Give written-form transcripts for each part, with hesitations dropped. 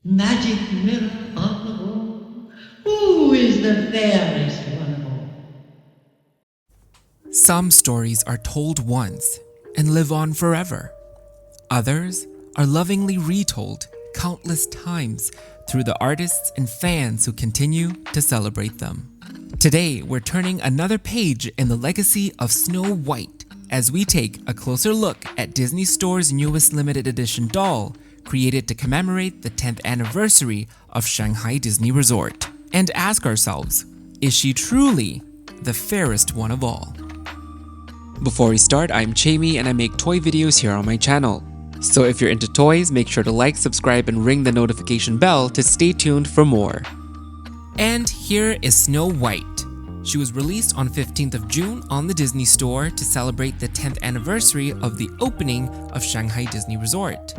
Magic mirror on the wall, who is the fairest one of all? Some stories are told once and live on forever. Others are lovingly retold countless times through the artists and fans who continue to celebrate them. Today, we're turning another page in the legacy of Snow White as we take a closer look at Disney Store's newest limited edition doll, created to commemorate the 10th anniversary of Shanghai Disney Resort, and ask ourselves, is she truly the fairest one of all? Before we start, I'm Jamie and I make toy videos here on my channel. So if you're into toys, make sure to like, subscribe, and ring the notification bell to stay tuned for more. And here is Snow White. She was released on 15th of June on the Disney Store to celebrate the 10th anniversary of the opening of Shanghai Disney Resort.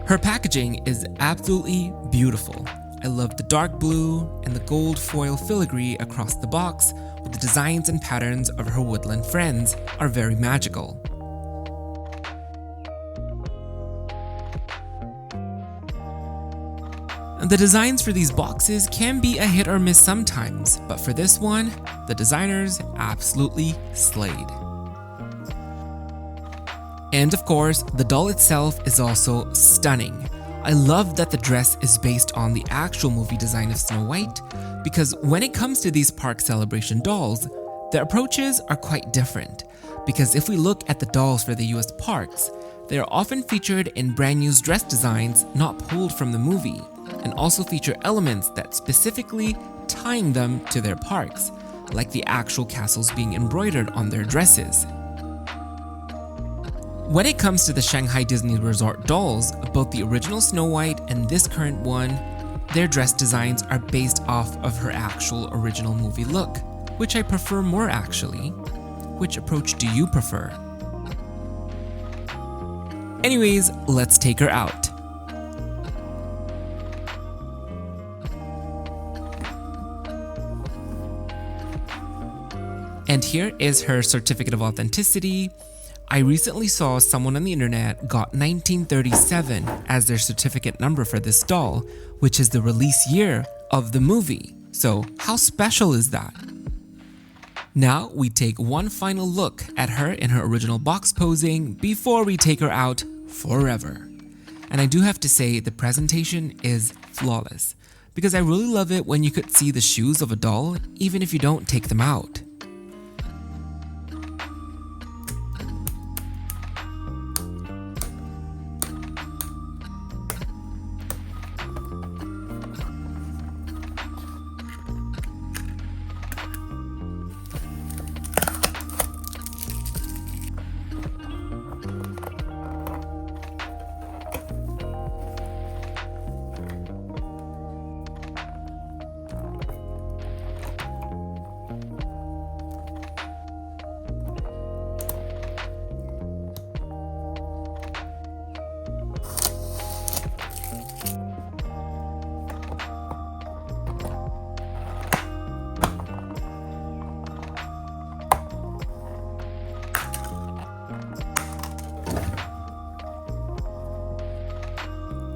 Her packaging is absolutely beautiful. I love the dark blue and the gold foil filigree across the box, with the designs and patterns of her woodland friends are very magical. The designs for these boxes can be a hit or miss sometimes, but for this one, the designers absolutely slayed. And of course, the doll itself is also stunning. I love that the dress is based on the actual movie design of Snow White, because when it comes to these park celebration dolls, the approaches are quite different. Because if we look at the dolls for the US parks, they are often featured in brand new dress designs not pulled from the movie, and also feature elements that specifically tying them to their parks, like the actual castles being embroidered on their dresses. When it comes to the Shanghai Disney Resort dolls, both the original Snow White and this current one, their dress designs are based off of her actual original movie look, which I prefer more actually. Which approach do you prefer? Anyways, let's take her out. And here is her certificate of authenticity. I recently saw someone on the internet got 1937 as their certificate number for this doll, which is the release year of the movie. So how special is that? Now we take one final look at her in her original box posing before we take her out forever. And I do have to say the presentation is flawless, because I really love it when you could see the shoes of a doll even if you don't take them out.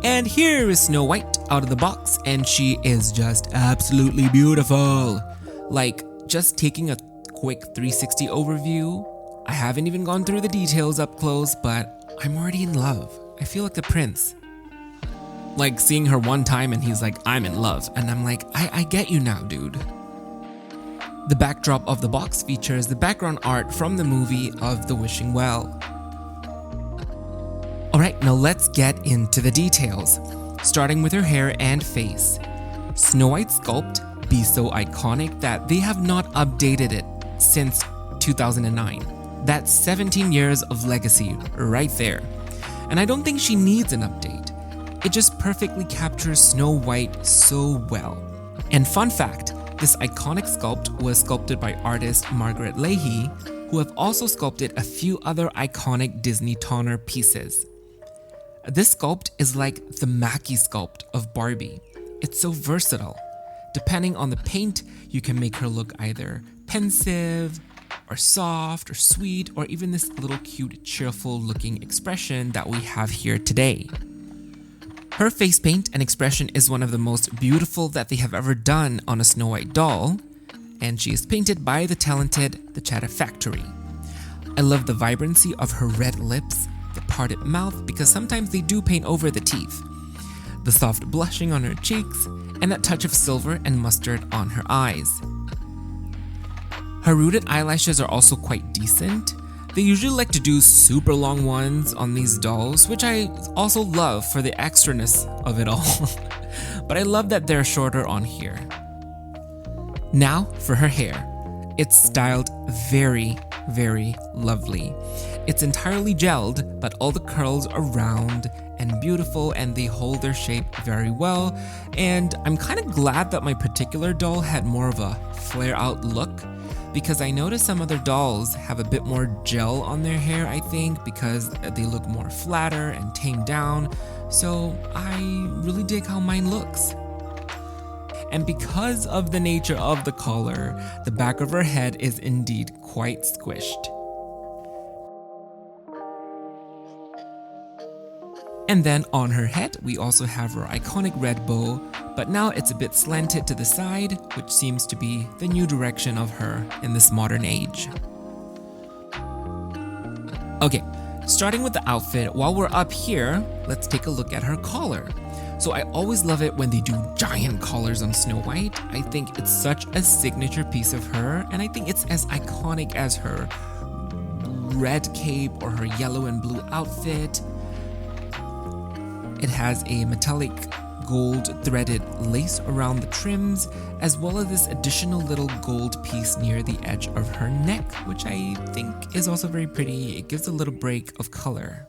And here is Snow White out of the box, and she is just absolutely beautiful. Like, just taking a quick 360 overview, I haven't even gone through the details up close, but I'm already in love. I feel like the prince. Like seeing her one time and he's like, I'm in love. And I'm like, I get you now, dude. The backdrop of the box features the background art from the movie of The Wishing Well. Alright, now let's get into the details, starting with her hair and face. Snow White's sculpt be so iconic that they have not updated it since 2009. That's 17 years of legacy right there. And I don't think she needs an update. It just perfectly captures Snow White so well. And fun fact, this iconic sculpt was sculpted by artist Margaret Leahy, who have also sculpted a few other iconic Disney toner pieces. This sculpt is like the Mackie sculpt of Barbie. It's so versatile. Depending on the paint, you can make her look either pensive, or soft, or sweet, or even this little cute, cheerful looking expression that we have here today. Her face paint and expression is one of the most beautiful that they have ever done on a Snow White doll, and she is painted by the talented The Chatta Factory. I love the vibrancy of her red lips, the parted mouth because sometimes they do paint over the teeth, the soft blushing on her cheeks, and that touch of silver and mustard on her eyes. Her rooted eyelashes are also quite decent. They usually like to do super long ones on these dolls, which I also love for the extraness of it all. But I love that they're shorter on here. Now for her hair. It's styled very, very lovely. It's entirely gelled, but all the curls are round and beautiful and they hold their shape very well. And I'm kind of glad that my particular doll had more of a flare out look, because I noticed some other dolls have a bit more gel on their hair, I think, because they look more flatter and tamed down. So I really dig how mine looks. And because of the nature of the collar, the back of her head is indeed quite squished. And then on her head, we also have her iconic red bow, but now it's a bit slanted to the side, which seems to be the new direction of her in this modern age. Okay, starting with the outfit, while we're up here, let's take a look at her collar. So I always love it when they do giant collars on Snow White. I think it's such a signature piece of her, and I think it's as iconic as her red cape or her yellow and blue outfit. It has a metallic gold threaded lace around the trims, as well as this additional little gold piece near the edge of her neck, which I think is also very pretty. It gives a little break of color.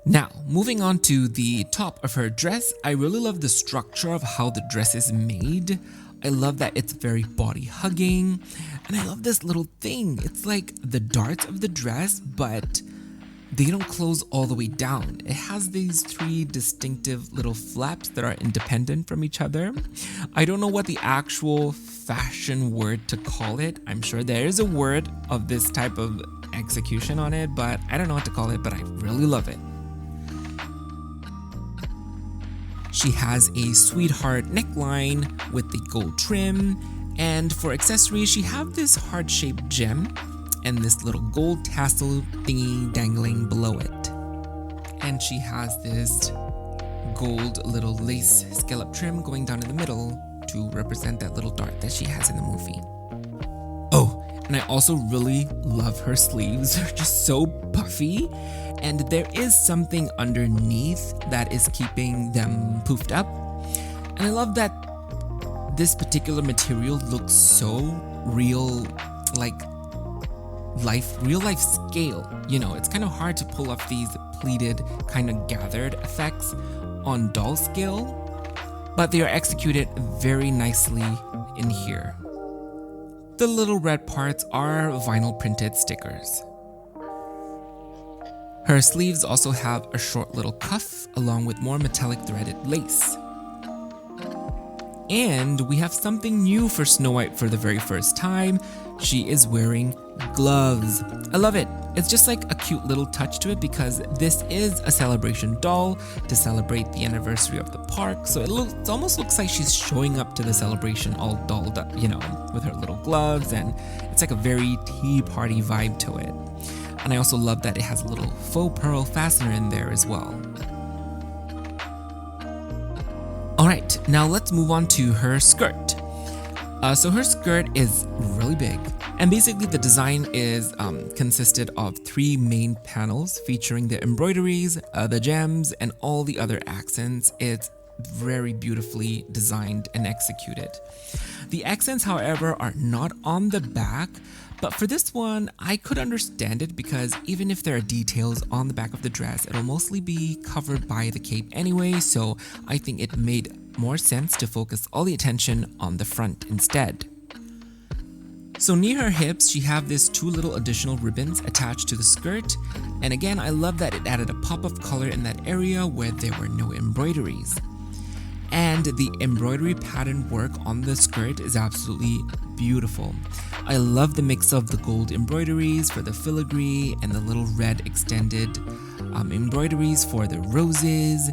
Now, moving on to the top of her dress, I really love the structure of how the dress is made. I love that it's very body hugging, and I love this little thing. It's like the darts of the dress, but they don't close all the way down. It has these three distinctive little flaps that are independent from each other. I don't know what the actual fashion word to call it. I'm sure there is a word of this type of execution on it, but I don't know what to call it, but I really love it. She has a sweetheart neckline with the gold trim, and for accessories, she have this heart-shaped gem and this little gold tassel thingy dangling below it. And she has this gold little lace scallop trim going down in the middle to represent that little dart that she has in the movie. Oh, and I also really love her sleeves. They're just so puffy, and there is something underneath that is keeping them poofed up. And I love that this particular material looks so real, like real life scale. You know, it's kind of hard to pull off these pleated kind of gathered effects on doll scale, but they are executed very nicely in here. The little red parts are vinyl printed stickers. Her sleeves also have a short little cuff along with more metallic threaded lace. And we have something new for Snow White for the very first time. She is wearing gloves. I love it. It's just like a cute little touch to it because this is a celebration doll to celebrate the anniversary of the park. So it almost looks like she's showing up to the celebration all dolled up, you know, with her little gloves, and it's like a very tea party vibe to it. And I also love that it has a little faux pearl fastener in there as well. Alright, now let's move on to her skirt. So her skirt is really big, and basically the design is consisted of three main panels featuring the embroideries, the gems, and all the other accents. It's very beautifully designed and executed. The accents, however, are not on the back, but for this one, I could understand it because even if there are details on the back of the dress, it'll mostly be covered by the cape anyway, so I think it made more sense to focus all the attention on the front instead. So near her hips, she have these two little additional ribbons attached to the skirt, and again, I love that it added a pop of color in that area where there were no embroideries. And the embroidery pattern work on the skirt is absolutely beautiful. I love the mix of the gold embroideries for the filigree and the little red extended embroideries for the roses.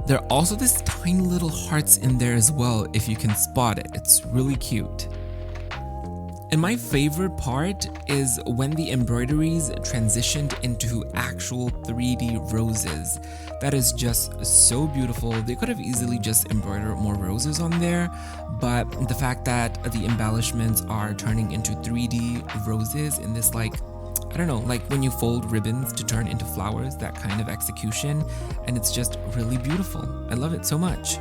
There are also these tiny little hearts in there as well, if you can spot it. It's really cute. And my favorite part is when the embroideries transitioned into actual 3D roses. That is just so beautiful. They could have easily just embroidered more roses on there, but the fact that the embellishments are turning into 3D roses in this, like, I don't know, like when you fold ribbons to turn into flowers, that kind of execution, and it's just really beautiful. I love it so much.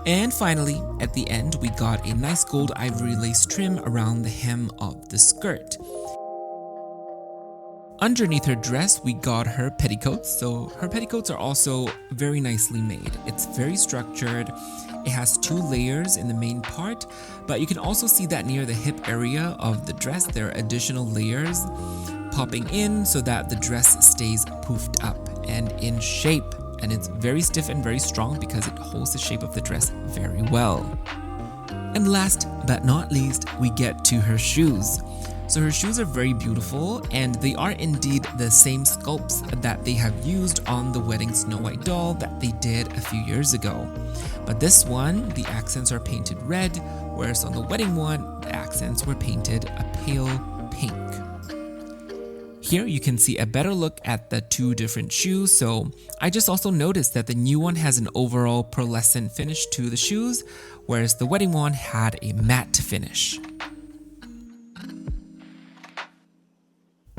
And finally, at the end, we got a nice gold ivory lace trim around the hem of the skirt. Underneath her dress, we got her petticoats. So her petticoats are also very nicely made. It's very structured. It has 2 layers in the main part, but you can also see that near the hip area of the dress, there are additional layers popping in so that the dress stays poofed up and in shape. And it's very stiff and very strong because it holds the shape of the dress very well. And last but not least, we get to her shoes. So her shoes are very beautiful, and they are indeed the same sculpts that they have used on the wedding Snow White doll that they did a few years ago. But this one, the accents are painted red, whereas on the wedding one, the accents were painted a pale pink. Here you can see a better look at the 2 different shoes. So I just also noticed that the new one has an overall pearlescent finish to the shoes, whereas the wedding one had a matte finish.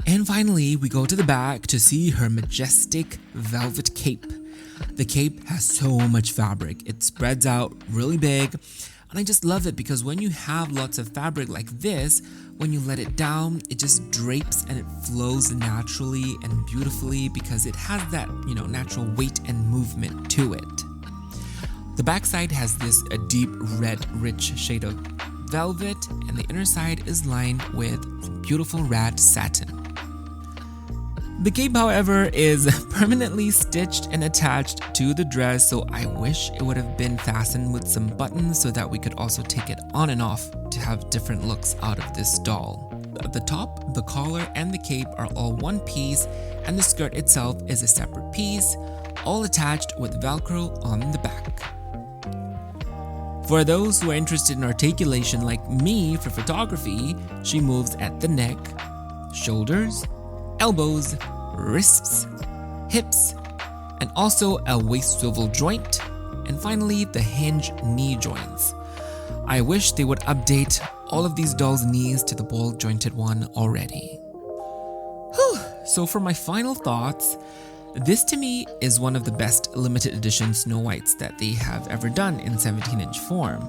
And finally, we go to the back to see her majestic velvet cape. The cape has so much fabric. It spreads out really big, and I just love it because when you have lots of fabric like this, when you let it down, it just drapes and it flows naturally and beautifully because it has that, natural weight and movement to it. The backside has this a deep red rich shade of velvet, and the inner side is lined with beautiful red satin. The cape, however, is permanently stitched and attached to the dress, so I wish it would have been fastened with some buttons so that we could also take it on and off to have different looks out of this doll. The top, the collar, and the cape are all one piece, and the skirt itself is a separate piece, all attached with Velcro on the back. For those who are interested in articulation like me for photography, she moves at the neck, shoulders, elbows, wrists, hips, and also a waist swivel joint, and finally the hinge knee joints. I wish they would update all of these dolls' knees to the ball jointed one already. Whew. So for my final thoughts, this to me is one of the best limited edition Snow Whites that they have ever done in 17-inch form.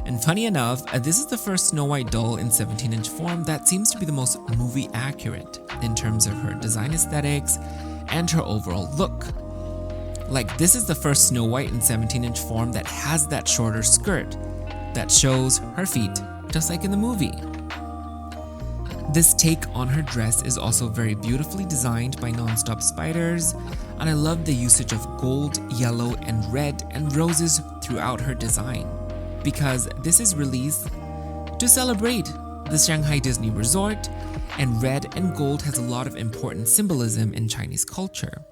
And funny enough, this is the first Snow White doll in 17-inch form that seems to be the most movie accurate in terms of her design aesthetics and her overall look. Like, this is the first Snow White in 17-inch form that has that shorter skirt that shows her feet, just like in the movie. This take on her dress is also very beautifully designed by Non-Stop Spiders, and I love the usage of gold, yellow, and red and roses throughout her design, because this is released to celebrate the Shanghai Disney Resort, and red and gold has a lot of important symbolism in Chinese culture.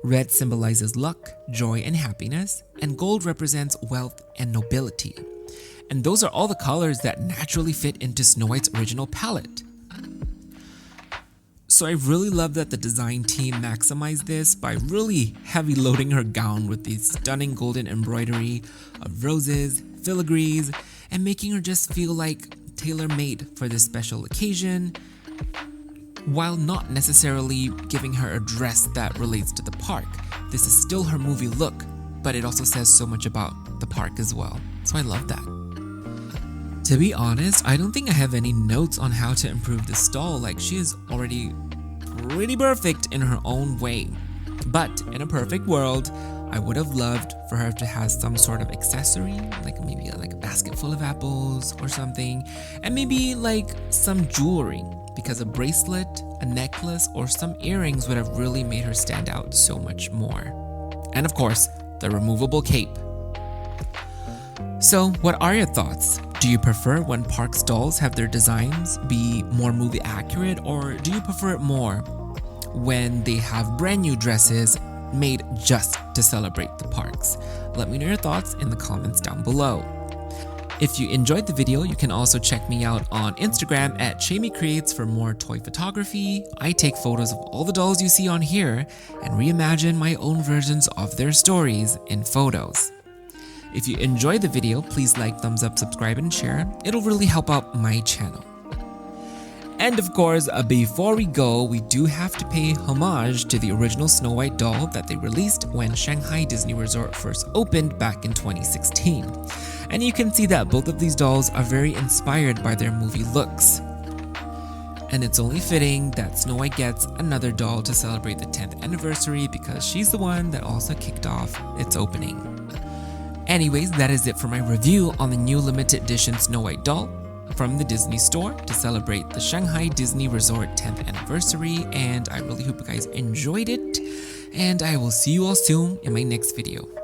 Red symbolizes luck, joy, and happiness, and gold represents wealth and nobility. And those are all the colors that naturally fit into Snow White's original palette. So I really love that the design team maximized this by really heavy loading her gown with these stunning golden embroidery of roses, filigrees, and making her just feel like tailor-made for this special occasion, while not necessarily giving her a dress that relates to the park. This is still her movie look, but it also says so much about the park as well. So I love that. To be honest, I don't think I have any notes on how to improve this doll. Like, she is already pretty perfect in her own way. But in a perfect world, I would have loved for her to have some sort of accessory, like maybe like a basket full of apples or something, and maybe like some jewelry, because a bracelet, a necklace, or some earrings would have really made her stand out so much more. And of course, the removable cape. So what are your thoughts? Do you prefer when parks dolls have their designs be more movie accurate, or do you prefer it more when they have brand new dresses made just to celebrate the parks. Let me know your thoughts in the comments down below. If you enjoyed the video, you can also check me out on Instagram at Shamey Creates for more toy photography. I take photos of all the dolls you see on here and reimagine my own versions of their stories in photos. If you enjoyed the video, please like, thumbs up, subscribe, and share. It'll really help out my channel. And of course, before we go, we do have to pay homage to the original Snow White doll that they released when Shanghai Disney Resort first opened back in 2016. And you can see that both of these dolls are very inspired by their movie looks. And it's only fitting that Snow White gets another doll to celebrate the 10th anniversary because she's the one that also kicked off its opening. Anyways, that is it for my review on the new limited edition Snow White doll from the Disney store to celebrate the Shanghai Disney Resort 10th anniversary, and I really hope you guys enjoyed it, and I will see you all soon in my next video.